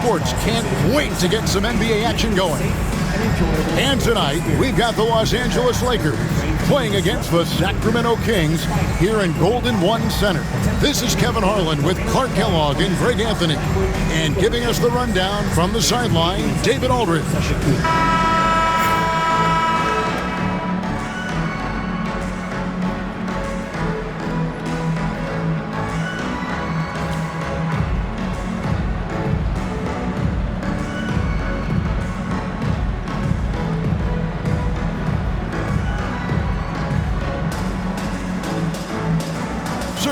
Sports can't wait to get some NBA action going. And tonight, we've got the Los Angeles Lakers playing against the Sacramento Kings here in Golden One Center. This is Kevin Harlan with Clark Kellogg and Greg Anthony. And giving us the rundown from the sideline, David Aldridge.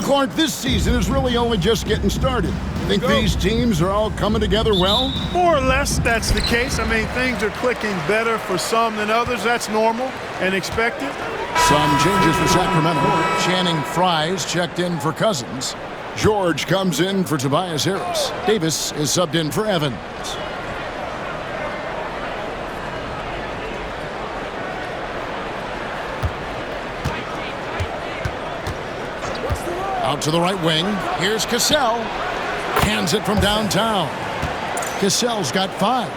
Clark, this season is really only just getting started. Think these teams are all coming together well? More or less, that's the case. I mean, things are clicking better for some than others. That's normal and expected. Some changes for Sacramento. Channing Frye's checked in for Cousins. George comes in for Tobias Harris. Davis is subbed in for Evans. Out to the right wing. Here's Cassell. Hands it from downtown. Cassell's got 5.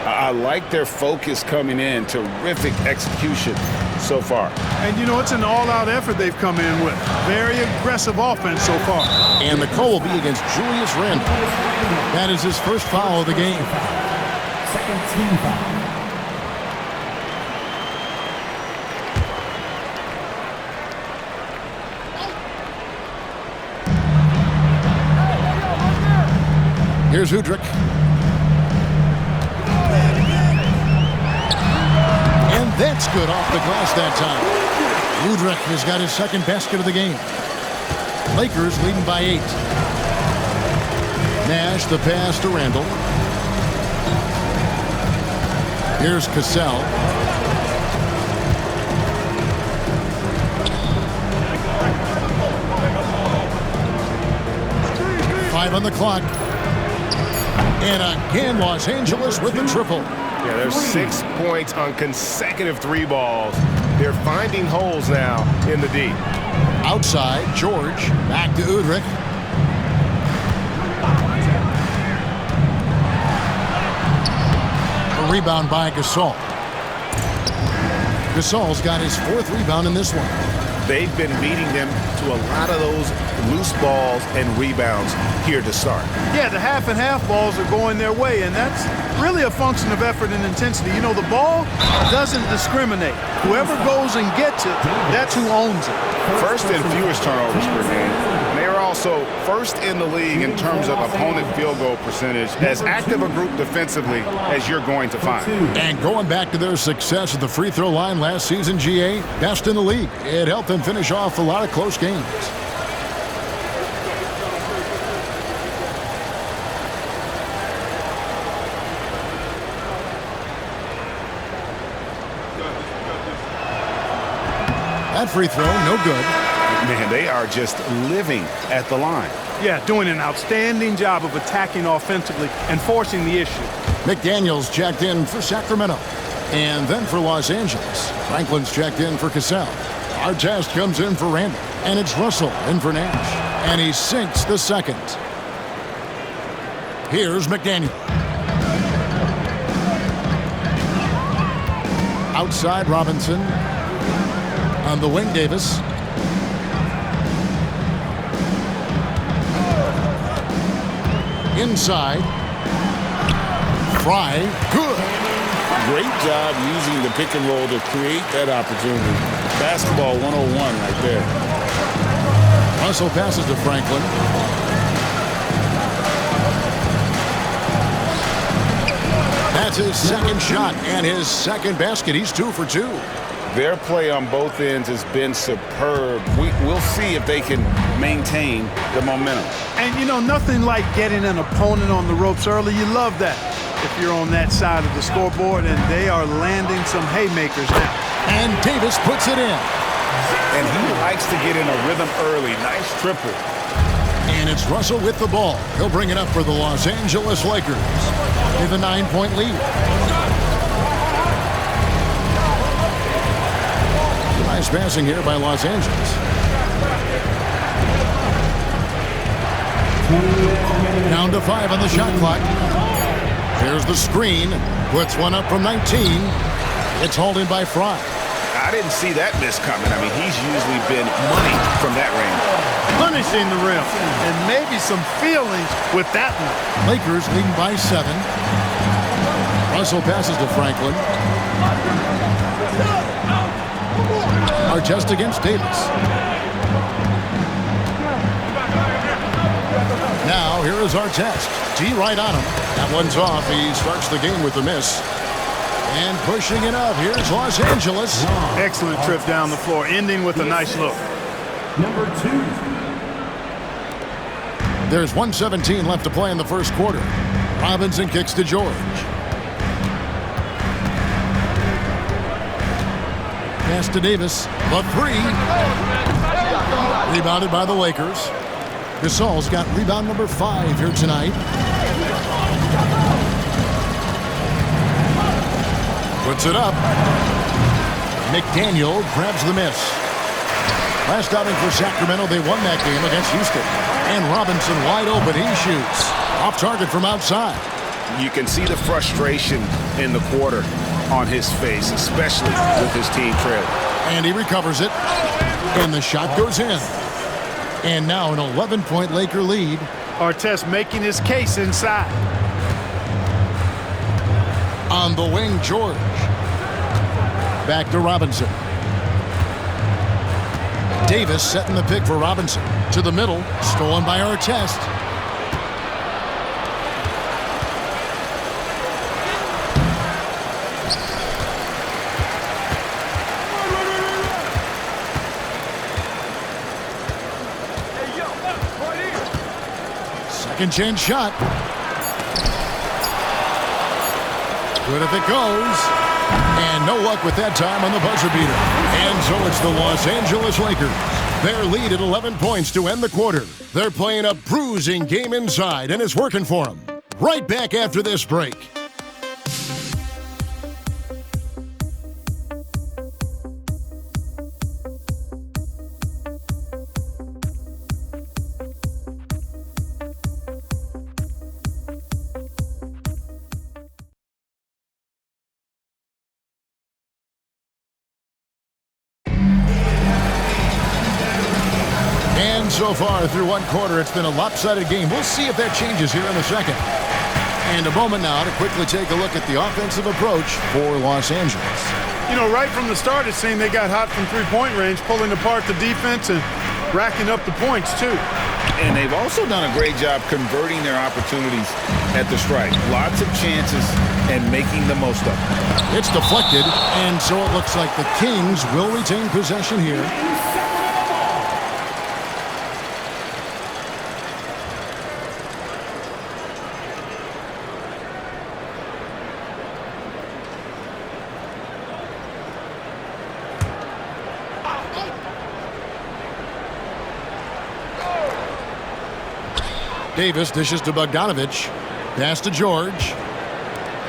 I like their focus coming in. Terrific execution so far. And, you know, it's an all-out effort they've come in with. Very aggressive offense so far. And the call will be against Julius Randle. That is his first foul of the game. Second team foul. Here's Udrih. And that's good off the glass that time. Udrih has got his second basket of the game. Lakers leading by 8. Nash the pass to Randle. Here's Cassell. Five on the clock. And again, Los Angeles with the triple. Yeah, there's 6 points on consecutive 3 balls. They're finding holes now in the D. Outside, George. Back to Udrih. A rebound by Gasol. Gasol's got his 4th rebound in this one. They've been beating them to a lot of those loose balls and rebounds here to start. Yeah, the half and half balls are going their way, and that's really a function of effort and intensity. You know, the ball doesn't discriminate. Whoever goes and gets it, that's who owns it. First and fewest turnovers per game. They are also first in the league in terms of opponent field goal percentage, as active a group defensively as you're going to find. And going back to their success at the free throw line last season, GA, best in the league. It helped them finish off a lot of close games. That free throw, no good. Man, they are just living at the line. Yeah, doing an outstanding job of attacking offensively and forcing the issue. McDaniels checked in for Sacramento. And then for Los Angeles, Franklin's checked in for Cassell. Artest comes in for Randle. And it's Russell in for Nash. And he sinks the second. Here's McDaniel. Outside Robinson. On the wing, Davis. Inside. Frye. Good. Great job using the pick and roll to create that opportunity. Basketball 101 right there. Russell passes to Franklin. That's his second shot and his second basket. He's 2 for 2. Their play on both ends has been superb. We'll see if they can maintain the momentum. And, you know, nothing like getting an opponent on the ropes early. You love that if you're on that side of the scoreboard, and they are landing some haymakers now. And Davis puts it in. And he likes to get in a rhythm early. Nice triple. And it's Russell with the ball. He'll bring it up for the Los Angeles Lakers with a 9-point lead. Nice passing here by Los Angeles. Down to 5 on the shot clock. There's the screen. Puts one up from 19. It's hauled in by Fry. I didn't see that miss coming. I mean, he's usually been money from that range. Punishing the rim. And maybe some feelings with that one. Lakers leading by 7. Russell passes to Franklin. Artest against Davis. Now, here is Artest. T right on him. That one's off. He starts the game with a miss. And pushing it up. Here's Los Angeles. Excellent trip down the floor, ending with a nice look. Number 2. There's 1:17 left to play in the first quarter. Robinson kicks to George. Pass to Davis. The 3. Rebounded by the Lakers. Gasol's got rebound number 5 here tonight. Puts it up. McDaniel grabs the miss. Last outing for Sacramento, they won that game against Houston. And Robinson wide open. He shoots. Off target from outside. You can see the frustration in the quarter on his face, especially with his team trailing. And he recovers it. And the shot goes in. And now an 11-point Laker lead. Artest making his case inside. On the wing, George. Back to Robinson. Davis setting the pick for Robinson. To the middle. Stolen by Artest. Second chance shot. Good if it goes. And no luck with that time on the buzzer beater. And so it's the Los Angeles Lakers. Their lead at 11 points to end the quarter. They're playing a bruising game inside, and it's working for them. Right back after this break. So far through one quarter, it's been a lopsided game. We'll see if that changes here in the second. And a moment now to quickly take a look at the offensive approach for Los Angeles. You know, right from the start, it seemed they got hot from three-point range, pulling apart the defense and racking up the points, too. And they've also done a great job converting their opportunities at the stripe. Lots of chances and making the most of them. It's deflected, and so it looks like the Kings will retain possession here. Davis dishes to Bogdanovich. Pass to George.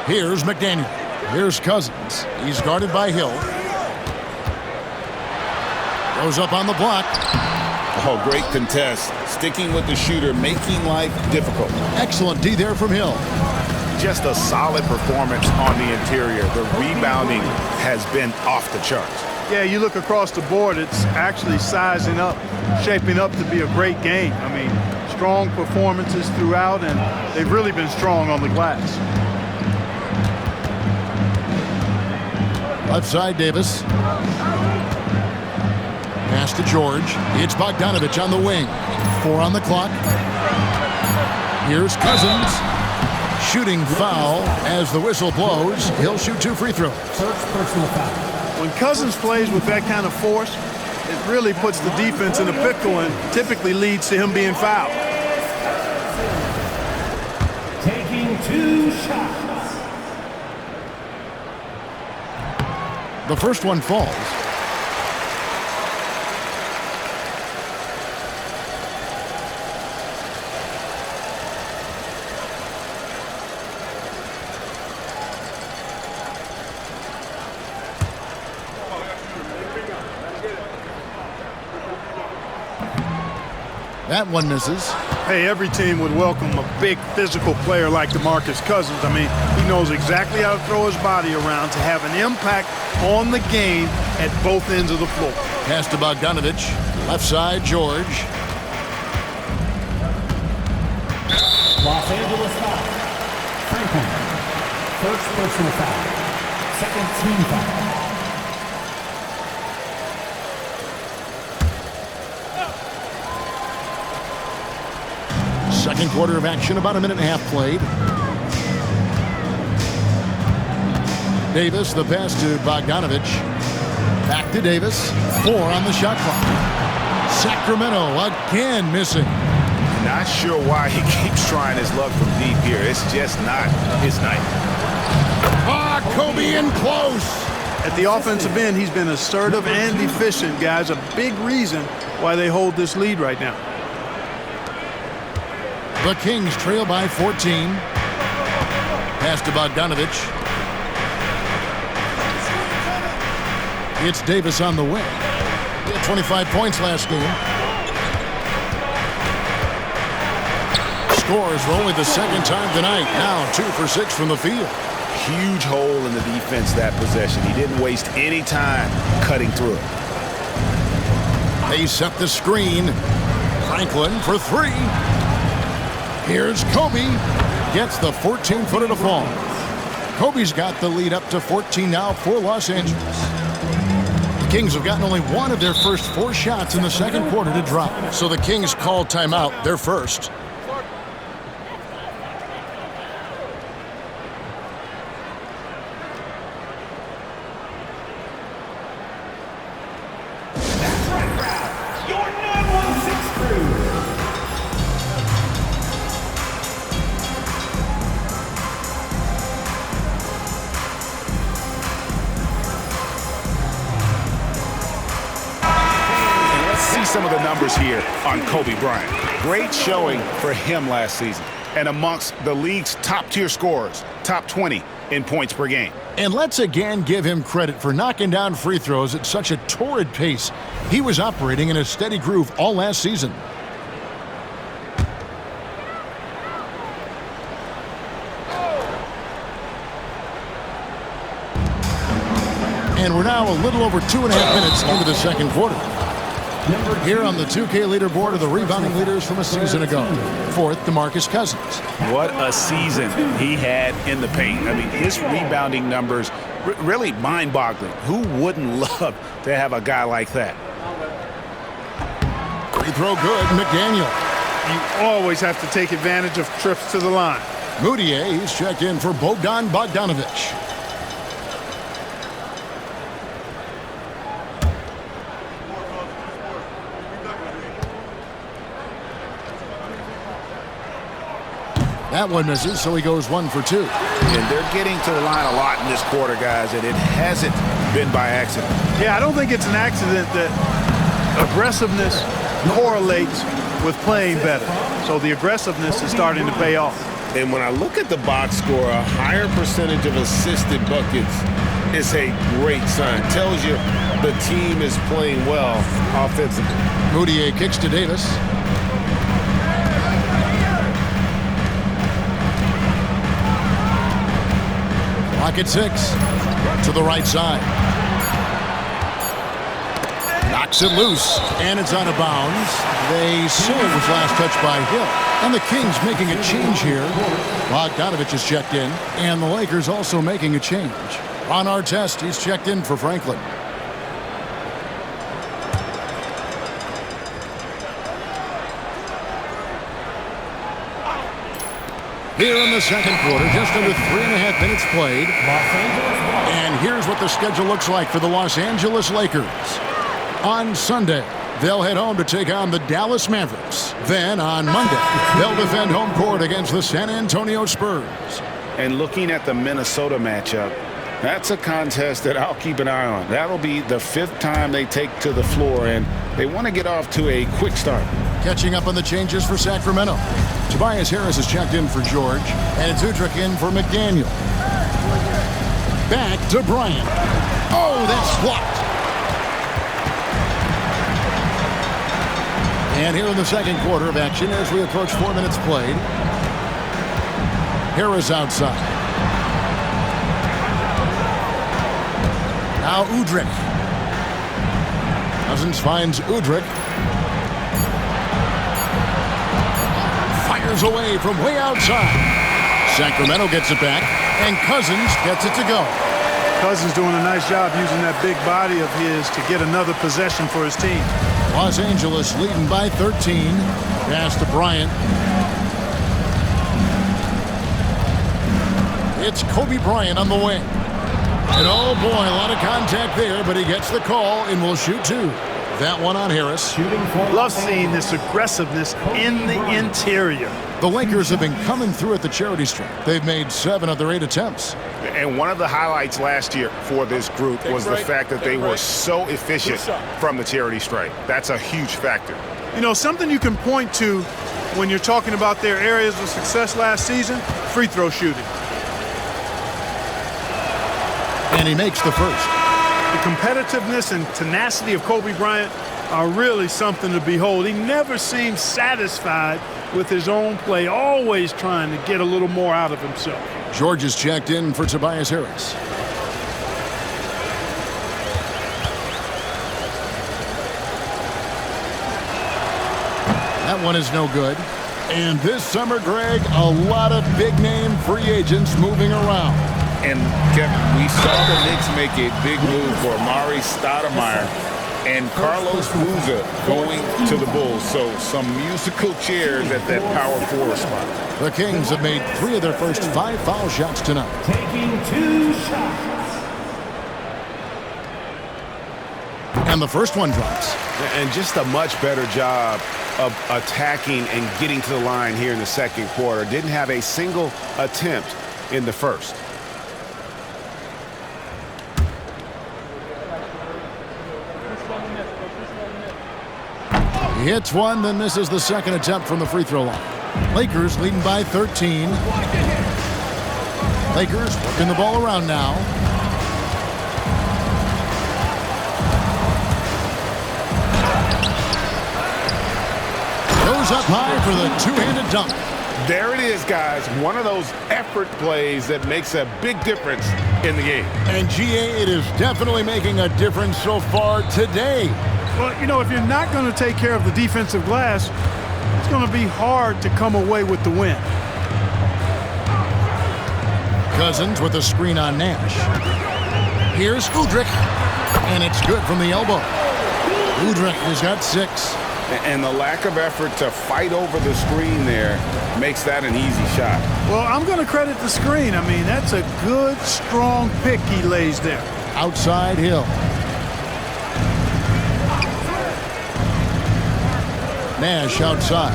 Here's McDaniel. Here's Cousins. He's guarded by Hill. Goes up on the block. Oh, great contest. Sticking with the shooter, making life difficult. Excellent D there from Hill. Just a solid performance on the interior. The rebounding has been off the charts. Yeah, you look across the board, it's actually sizing up, shaping up to be a great game. I mean, strong performances throughout, and they've really been strong on the glass. Left side, Davis. Pass to George. It's Bogdanovich on the wing. 4 on the clock. Here's Cousins. Shooting foul as the whistle blows. He'll shoot 2 free throws. First personal foul. When Cousins plays with that kind of force, it really puts the defense in a pickle and typically leads to him being fouled. Taking 2 shots. The first one falls. That one misses. Hey, every team would welcome a big physical player like DeMarcus Cousins. I mean, he knows exactly how to throw his body around to have an impact on the game at both ends of the floor. Pass to Bogdanovich. Left side, George. Los Angeles foul. Franklin. First personal foul. Second team foul. Second quarter of action, about a minute and a half played. Davis, the pass to Bogdanovich. Back to Davis. 4 on the shot clock. Sacramento again missing. Not sure why he keeps trying his luck from deep here. It's just not his night. Kobe in close. At the offensive end, he's been assertive and efficient, guys. A big reason why they hold this lead right now. The Kings trail by 14. Pass to Bogdanovich. It's Davis on the wing. He had 25 points last game. Scores for only the second time tonight. Now 2 for 6 from the field. Huge hole in the defense that possession. He didn't waste any time cutting through it. They set the screen. Franklin for 3. Here's Kobe. Gets the 14-footer to fall. Kobe's got the lead up to 14 now for Los Angeles. The Kings have gotten only one of their first 4 shots in the second quarter to drop. So the Kings call timeout, their first. Some of the numbers here on Kobe Bryant. Great showing for him last season and amongst the league's top-tier scorers, top 20 in points per game. And let's again give him credit for knocking down free throws at such a torrid pace. He was operating in a steady groove all last season. And we're now a little over 2.5 minutes into the second quarter. Here on the 2K leaderboard are the rebounding leaders from a season ago. 4th, DeMarcus Cousins. What a season he had in the paint. I mean, his rebounding numbers really mind-boggling. Who wouldn't love to have a guy like that? Free throw good, McDaniel. You always have to take advantage of trips to the line. Moutier, he's checked in for Bogdan Bogdanovich. That one misses, so he goes 1 for 2. And they're getting to the line a lot in this quarter, guys, and it hasn't been by accident. Yeah, I don't think it's an accident that aggressiveness correlates with playing better. So the aggressiveness is starting to pay off. And when I look at the box score, a higher percentage of assisted buckets is a great sign. Tells you the team is playing well offensively. Moutier kicks to Davis. Pocket 6 to the right side. Knocks it loose, and it's out of bounds. They say it was last touched by Hill. And the Kings making a change here. Bogdanovich is checked in, and the Lakers also making a change. Ron Artest, he's checked in for Franklin. Here in the second quarter, just under 3.5 minutes played. And here's what the schedule looks like for the Los Angeles Lakers. On Sunday, they'll head home to take on the Dallas Mavericks. Then on Monday, they'll defend home court against the San Antonio Spurs. And looking at the Minnesota matchup, that's a contest that I'll keep an eye on. That'll be the 5th time they take to the floor, and they want to get off to a quick start. Catching up on the changes for Sacramento. Tobias Harris is checked in for George, and it's Udrich in for McDaniel. Back to Bryant. Oh, that's blocked. And here in the second quarter of action as we approach 4 minutes played. Harris outside. Now Udrih. Cousins finds Udrih. Fires away from way outside. Sacramento gets it back, and Cousins gets it to go. Cousins doing a nice job using that big body of his to get another possession for his team. Los Angeles leading by 13. Pass to Bryant. It's Kobe Bryant on the wing. And oh boy, a lot of contact there, but he gets the call and will shoot two. That one on Harris. Love seeing this aggressiveness in the interior. The Lakers have been coming through at the charity stripe. They've made 7 of their 8 attempts. And one of the highlights last year for this group was the fact that they were so efficient from the charity stripe. That's a huge factor. You know, something you can point to when you're talking about their areas of success last season, free throw shooting. And he makes the first. The competitiveness and tenacity of Kobe Bryant are really something to behold. He never seems satisfied with his own play, always trying to get a little more out of himself. George is checked in for Tobias Harris. That one is no good. And this summer, Greg, a lot of big-name free agents moving around. And Kevin, we saw the Knicks make a big move for Amari Stoudemire and Carlos Boozer going to the Bulls. So some musical chairs at that power forward spot. The Kings have made 3 of their first 5 foul shots tonight. Taking 2 shots. And the first one drops. And just a much better job of attacking and getting to the line here in the second quarter. Didn't have a single attempt in the first. He hits one, then misses the second attempt from the free throw line. Lakers leading by 13. Lakers working the ball around now. Goes up high for the two-handed dunk. There it is, guys. One of those effort plays that makes a big difference in the game. And GA, it is definitely making a difference so far today. Well, you know, if you're not going to take care of the defensive glass, it's going to be hard to come away with the win. Cousins with a screen on Nash. Here's Udrih, and it's good from the elbow. Udrih has got 6. And the lack of effort to fight over the screen there makes that an easy shot. Well, I'm going to credit the screen. I mean, that's a good, strong pick he lays there. Outside Hill. Nash outside.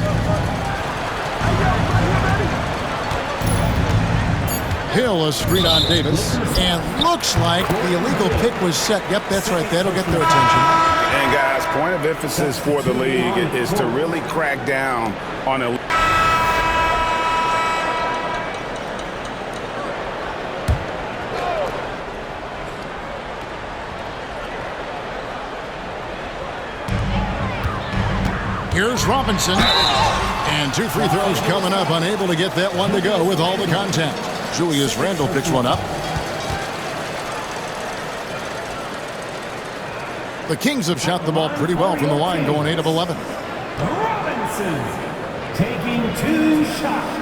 Hill a screen on Davis. And looks like the illegal pick was set. Yep, that's right. That'll get their attention. And guys, point of emphasis for the league is to really crack down on a... Here's Robinson. And 2 free throws coming up. Unable to get that one to go with all the contact. Julius Randle picks one up. The Kings have shot the ball pretty well from the line, going 8 of 11. Robinson taking 2 shots.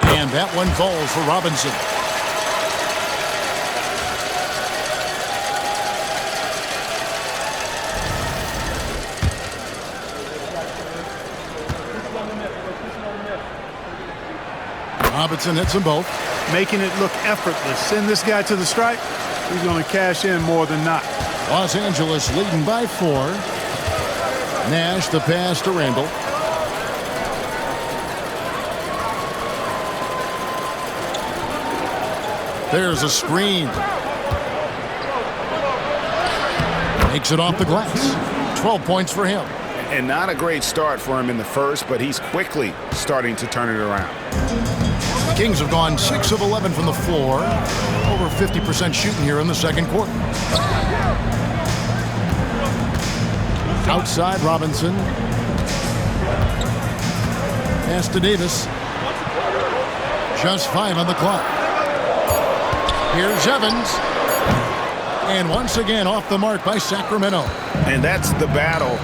And that one falls for Robinson. Robinson hits them both. Making it look effortless. Send this guy to the stripe. He's going to cash in more than not. Los Angeles leading by 4. Nash the pass to Randle. There's a screen. Makes it off the glass. 12 points for him. And not a great start for him in the first, but he's quickly starting to turn it around. The Kings have gone 6 of 11 from the floor. Over 50% shooting here in the second quarter. Outside Robinson. Pass to Davis. Just 5 on the clock. Here's Evans. And once again off the mark by Sacramento. And that's the battle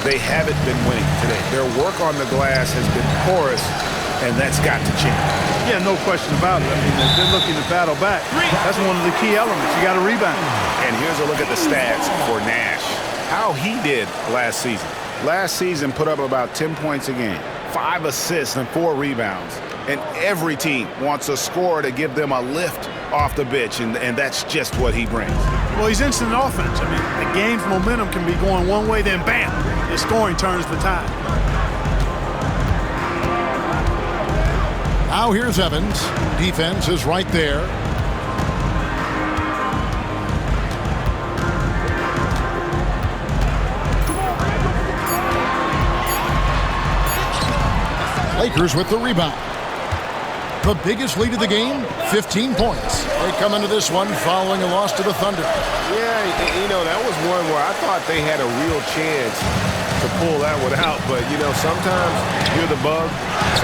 they haven't been winning today. Their work on the glass has been porous, and that's got to change. Yeah, no question about it. I mean, if they're looking to battle back, that's one of the key elements. You got to rebound. And here's a look at the stats for Nash. How he did last season. Last season put up about 10 points a game, 5 assists and 4 rebounds. And every team wants a scorer to give them a lift off the bench, and that's just what he brings. Well, he's instant offense. I mean, the game's momentum can be going one way, then bam, his scoring turns the tide. Now here's Evans. Defense is right there. Lakers with the rebound. The biggest lead of the game, 15 points. They come into this one following a loss to the Thunder. Yeah, you know, that was one where I thought they had a real chance to pull that one out. But, you know, sometimes you're the bug,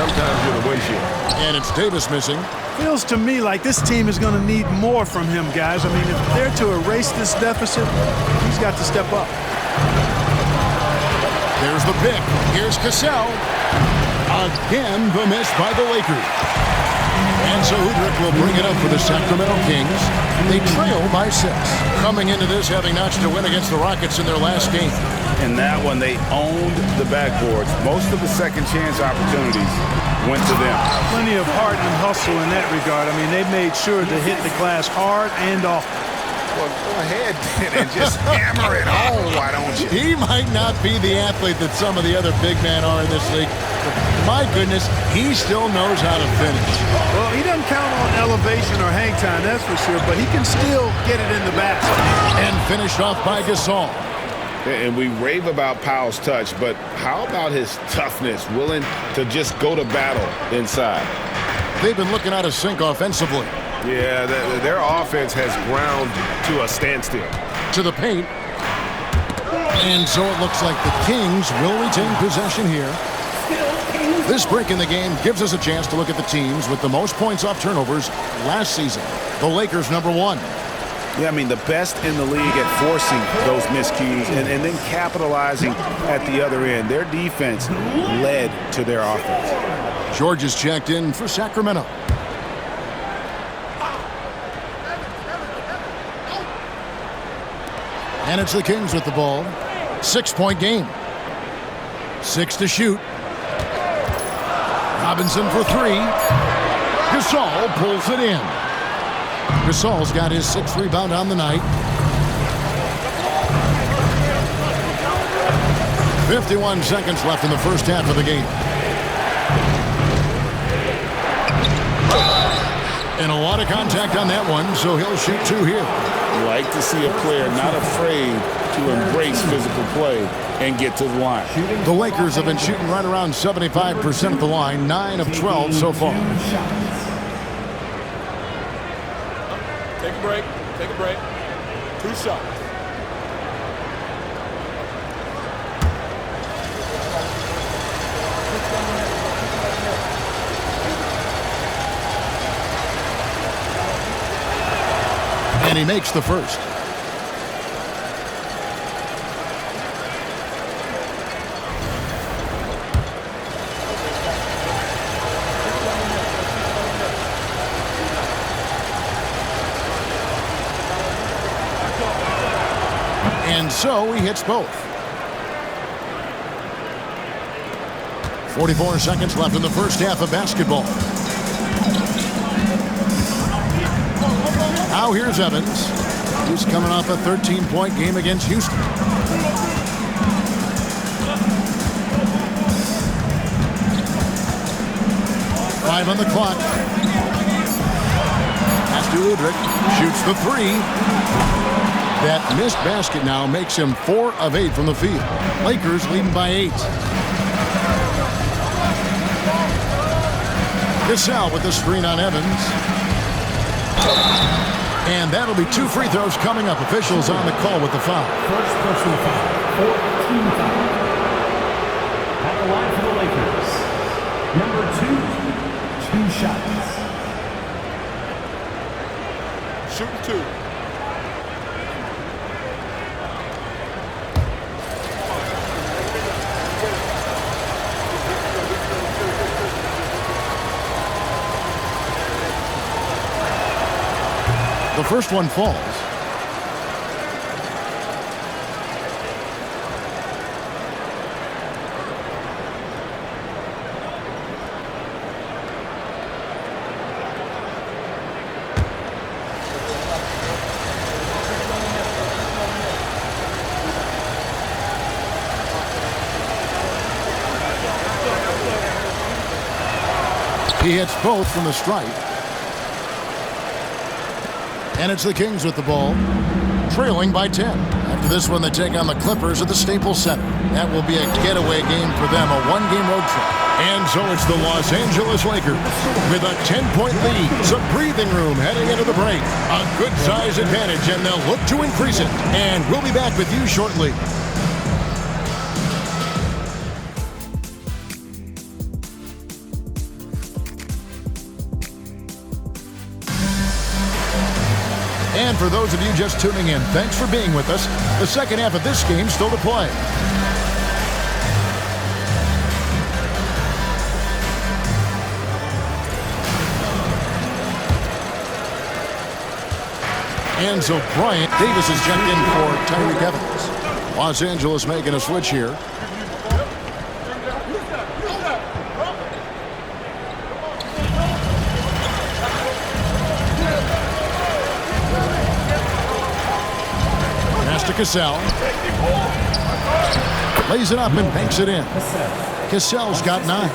sometimes you're the windshield. And it's Davis missing. Feels to me like this team is going to need more from him, guys. I mean, if they're to erase this deficit, he's got to step up. There's the pick. Here's Cassell. Again, the miss by the Lakers. And so Udrih will bring it up for the Sacramento Kings. They trail by 6. Coming into this, having notched a win against the Rockets in their last game. In that one, they owned the backboards. Most of the second chance opportunities went to them. Plenty of heart and hustle in that regard. I mean, they made sure to hit the glass hard and often. Well, go ahead and just hammer it home, why don't you? He might not be the athlete that some of the other big men are in this league. My goodness, he still knows how to finish. Well, he doesn't count on elevation or hang time, that's for sure, but he can still get it in the basket. And finished off by Gasol. And we rave about Powell's touch, but how about his toughness, willing to just go to battle inside? They've been looking out of sync offensively. Yeah, their offense has ground to a standstill. To the paint. And so it looks like the Kings will retain possession here. This break in the game gives us a chance to look at the teams with the most points off turnovers last season. The Lakers, number 1. Yeah, I mean, the best in the league at forcing those miscues and then capitalizing at the other end. Their defense led to their offense. George is checked in for Sacramento. And it's the Kings with the ball. 6-point game. 6 to shoot. Robinson for 3. Gasol pulls it in. Gasol's got his 6th rebound on the night. 51 seconds left in the first half of the game. And a lot of contact on that one, so he'll shoot 2 here. Like to see a player not afraid to embrace physical play and get to the line. The Lakers have been shooting right around 75% of the line, 9 of 12 so far. Take a break. Take a break. 2 shots. And he makes the first. And so he hits both. 44 seconds left in the first half of basketball. Now here's Evans. He's coming off a 13-point game against Houston. Five on the clock. Pass to Udrih. Shoots the 3. That missed basket now makes him 4 of 8 from the field. Lakers leading by 8. Gasol with the screen on Evans. And that'll be 2 free throws coming up. Officials on the call with the foul. First personal foul, 14 foul. At the line for the Lakers, number 2, 2 shots. Shooting 2. The first one falls. He hits both from the stripe. And it's the Kings with the ball, trailing by 10. After this one, they take on the Clippers at the Staples Center. That will be a getaway game for them, a one-game road trip. And so it's the Los Angeles Lakers with a 10-point lead. Some breathing room heading into the break. A good size advantage, and they'll look to increase it. And we'll be back with you shortly. And for those of you just tuning in, thanks for being with us. The second half of this game still to play. And so Bryant Davis is checked in for Tyreke Evans. Los Angeles making a switch here. To Cassell. Lays it up and banks it in. Cassell's got 9.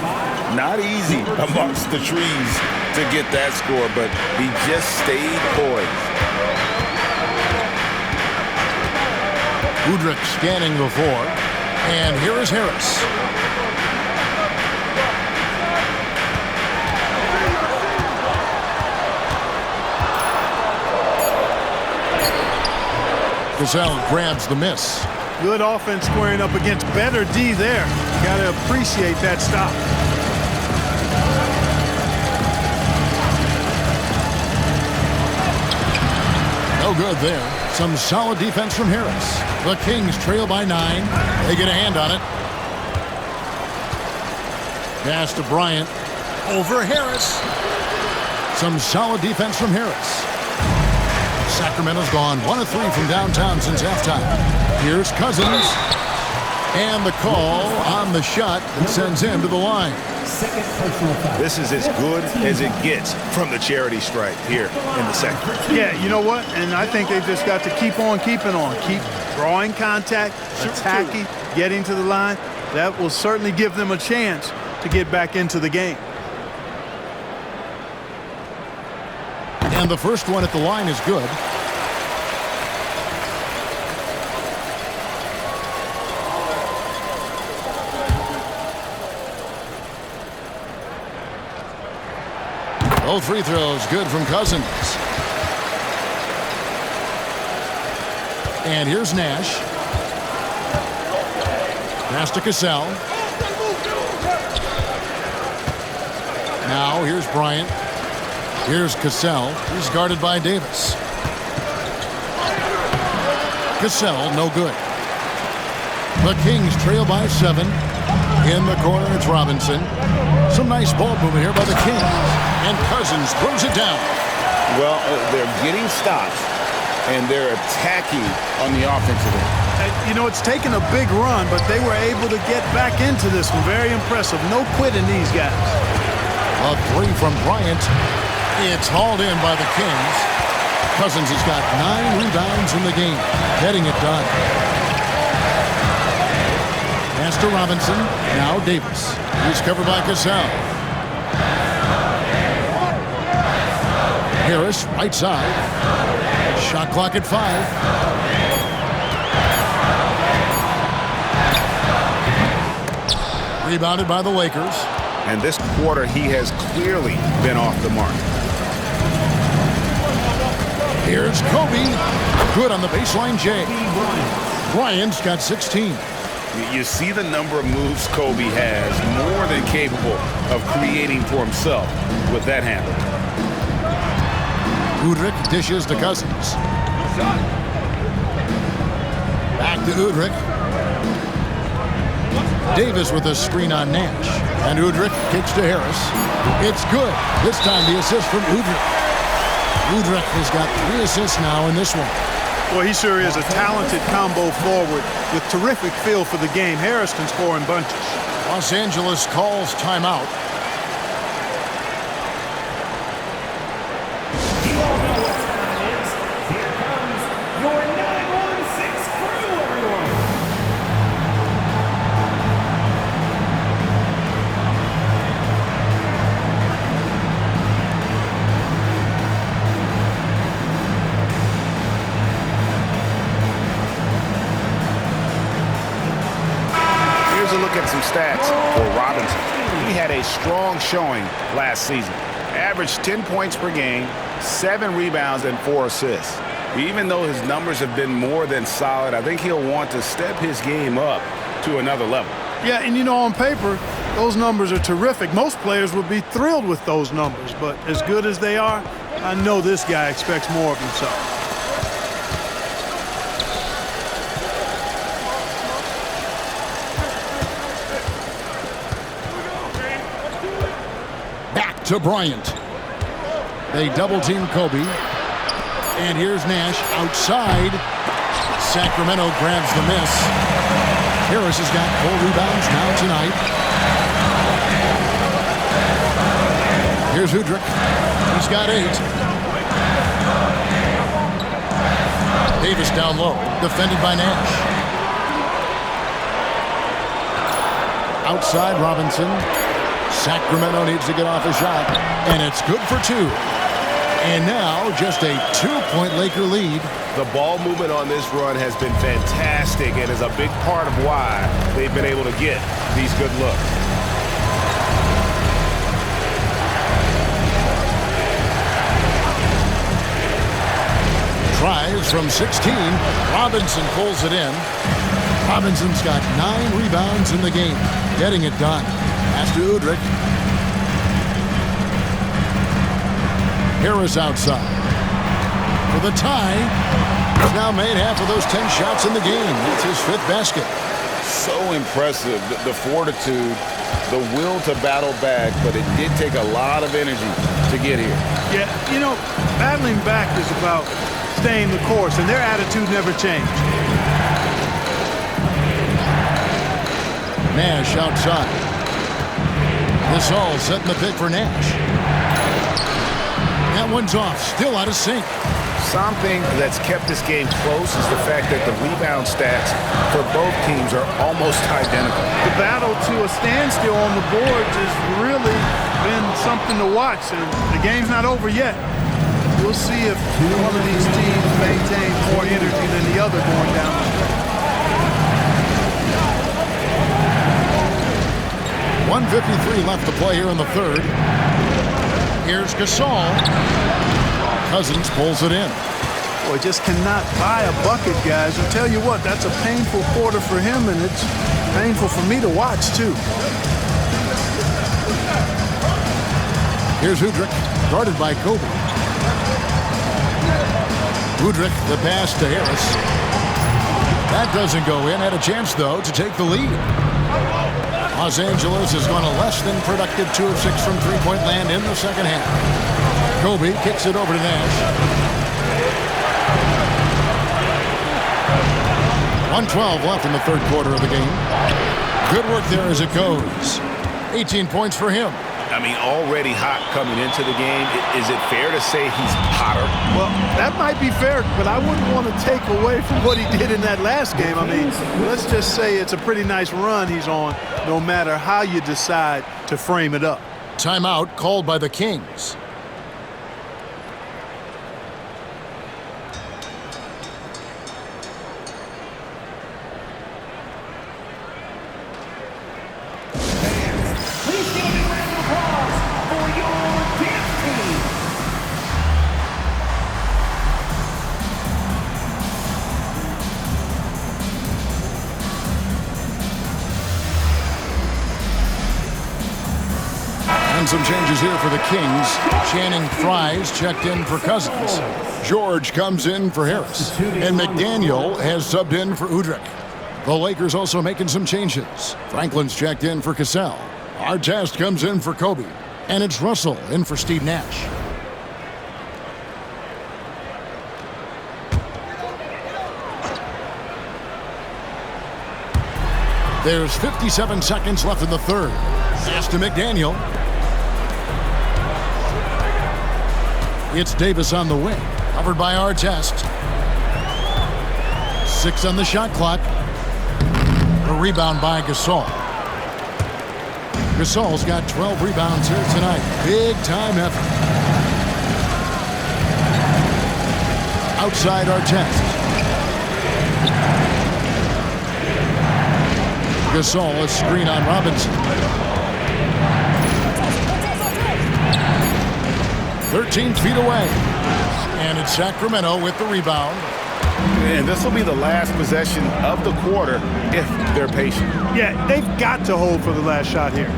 Not easy amongst the trees to get that score, but he just stayed poised. Udrich scanning the floor. And here is Harris. Cassell grabs the miss. Good offense squaring up against better D there. Got to appreciate that stop. No good there. Some solid defense from Harris. The Kings trail by 9. They get a hand on it. Pass to Bryant. Over Harris. Some solid defense from Harris. Sacramento's gone 1 of 3 from downtown since halftime. Here's Cousins. And the call on the shot that sends him to the line. Second personal foul. This is as good as it gets from the charity stripe here in the second. Yeah, you know what? And I think they've just got to keep on keeping on. Keep drawing contact, attacking, getting to the line. That will certainly give them a chance to get back into the game. And the first one at the line is good. Both free throws good from Cousins. And here's Nash. Pass to Cassell. Now here's Bryant. Here's Cassell. He's guarded by Davis. Cassell, no good. The Kings trail by 7. In the corner, it's Robinson. Some nice ball movement here by the Kings. And Cousins throws it down. Well, they're getting stops, and they're attacking on the offensive end. You know, it's taken a big run, but they were able to get back into this one. Very impressive. No quitting these guys. A 3 from Bryant. It's hauled in by the Kings. Cousins has got 9 rebounds in the game, getting it done. Pass to Robinson. Now Davis. He's covered by Cassell. Harris, right side. Shot Shot clock at 5. Rebounded by the Lakers. And this quarter, he has clearly been off the mark. Here's Kobe. Good on the baseline, Jay. Bryant's got 16. You see the number of moves Kobe has, more than capable of creating for himself with that handle. Udrih dishes to Cousins. Back to Udrih. Davis with a screen on Nash. And Udrih kicks to Harris. It's good. This time the assist from Udrih. Udrih has got 3 assists now in this one. Well, he sure is a talented combo forward with terrific feel for the game. Harris can score in bunches. Los Angeles calls timeout. You all know what time it is. Here comes your 916 crew, everyone. Here's a look at some stats for Robinson. He had a strong showing last season. Averaged 10 points per game, 7 rebounds, and 4 assists. Even though his numbers have been more than solid, I think he'll want to step his game up to another level. Yeah, and you know, on paper, those numbers are terrific. Most players would be thrilled with those numbers, but as good as they are, I know this guy expects more of himself. Back to Bryant. They double-team Kobe. And here's Nash outside. Sacramento grabs the miss. Harris has got 4 rebounds now tonight. Here's Udrih. He's got 8. Davis down low, defended by Nash. Outside Robinson. Sacramento needs to get off a shot, and it's good for 2. And now just a 2-point Laker lead. The ball movement on this run has been fantastic and is a big part of why they've been able to get these good looks. Tries from 16. Robinson pulls it in. Robinson's got 9 rebounds in the game, getting it done. Pass to Udrih. Harris outside. For the tie. He's now made half of those 10 shots in the game. That's his 5th basket. So impressive, the fortitude, the will to battle back, but it did take a lot of energy to get here. Yeah, you know, battling back is about staying the course, and their attitude never changed. Nash outside. This all setting the pick for Nash. That one's off, still out of sync. Something that's kept this game close is the fact that the rebound stats for both teams are almost identical. The battle to a standstill on the boards has really been something to watch, and the game's not over yet. We'll see if one of these teams maintains more energy than the other going down the stretch. 1:53 left to play here in the 3rd. Here's Gasol. Cousins pulls it in. Boy, just cannot buy a bucket, guys. I'll tell you what, that's a painful quarter for him, and it's painful for me to watch, too. Here's Udrih, guarded by Kobe. Udrih, the pass to Harris. That doesn't go in. Had a chance, though, to take the lead. Los Angeles has gone a less than productive 2 of 6 from three-point land in the second half. Kobe kicks it over to Nash. 1:12 left in the 3rd quarter of the game. Good work there as it goes. 18 points for him. I mean, already hot coming into the game. Is it fair to say he's hotter? Well, that might be fair, but I wouldn't want to take away from what he did in that last game. I mean, let's just say it's a pretty nice run he's on, no matter how you decide to frame it up. Timeout called by the Kings. some changes here for the Kings. Channing Frye's checked in for Cousins. George comes in for Harris. And McDaniel has subbed in for Udrih. The Lakers also making some changes. Franklin's checked in for Cassell. Artest comes in for Kobe. And it's Russell in for Steve Nash. There's 57 seconds left in the third. Pass to McDaniel. It's Davis on the wing. Covered by Artest. 6 on the shot clock. A rebound by Gasol. Gasol's got 12 rebounds here tonight. Big time effort. Outside Artest. Gasol, a screen on Robinson. 13 feet away. And it's Sacramento with the rebound. And this will be the last possession of the quarter if they're patient. Yeah, they've got to hold for the last shot here.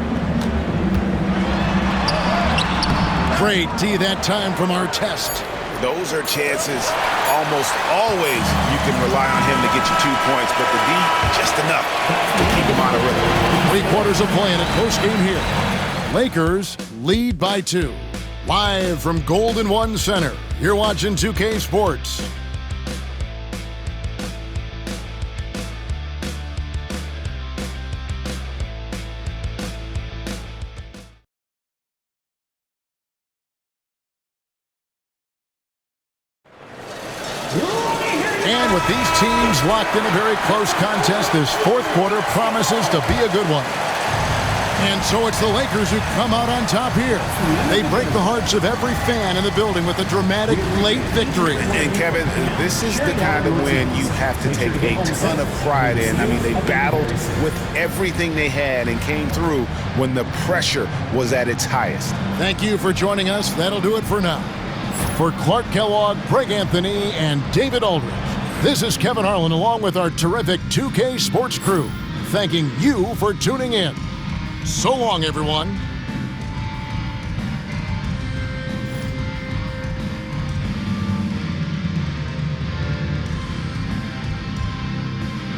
Great D that time from Artest. Those are chances almost always you can rely on him to get you 2 points, but the D, just enough to keep him on a rhythm. 3 quarters of play in a close game here. Lakers lead by 2. Live from Golden One Center, you're watching 2K Sports. And with these teams locked in a very close contest, this fourth quarter promises to be a good one. And so it's the Lakers who come out on top here. They break the hearts of every fan in the building with a dramatic late victory. And Kevin, this is the kind of win you have to take a ton of pride in. I mean, they battled with everything they had and came through when the pressure was at its highest. Thank you for joining us. That'll do it for now. For Clark Kellogg, Greg Anthony, and David Aldridge, this is Kevin Harlan along with our terrific 2K Sports crew, thanking you for tuning in. So long, everyone.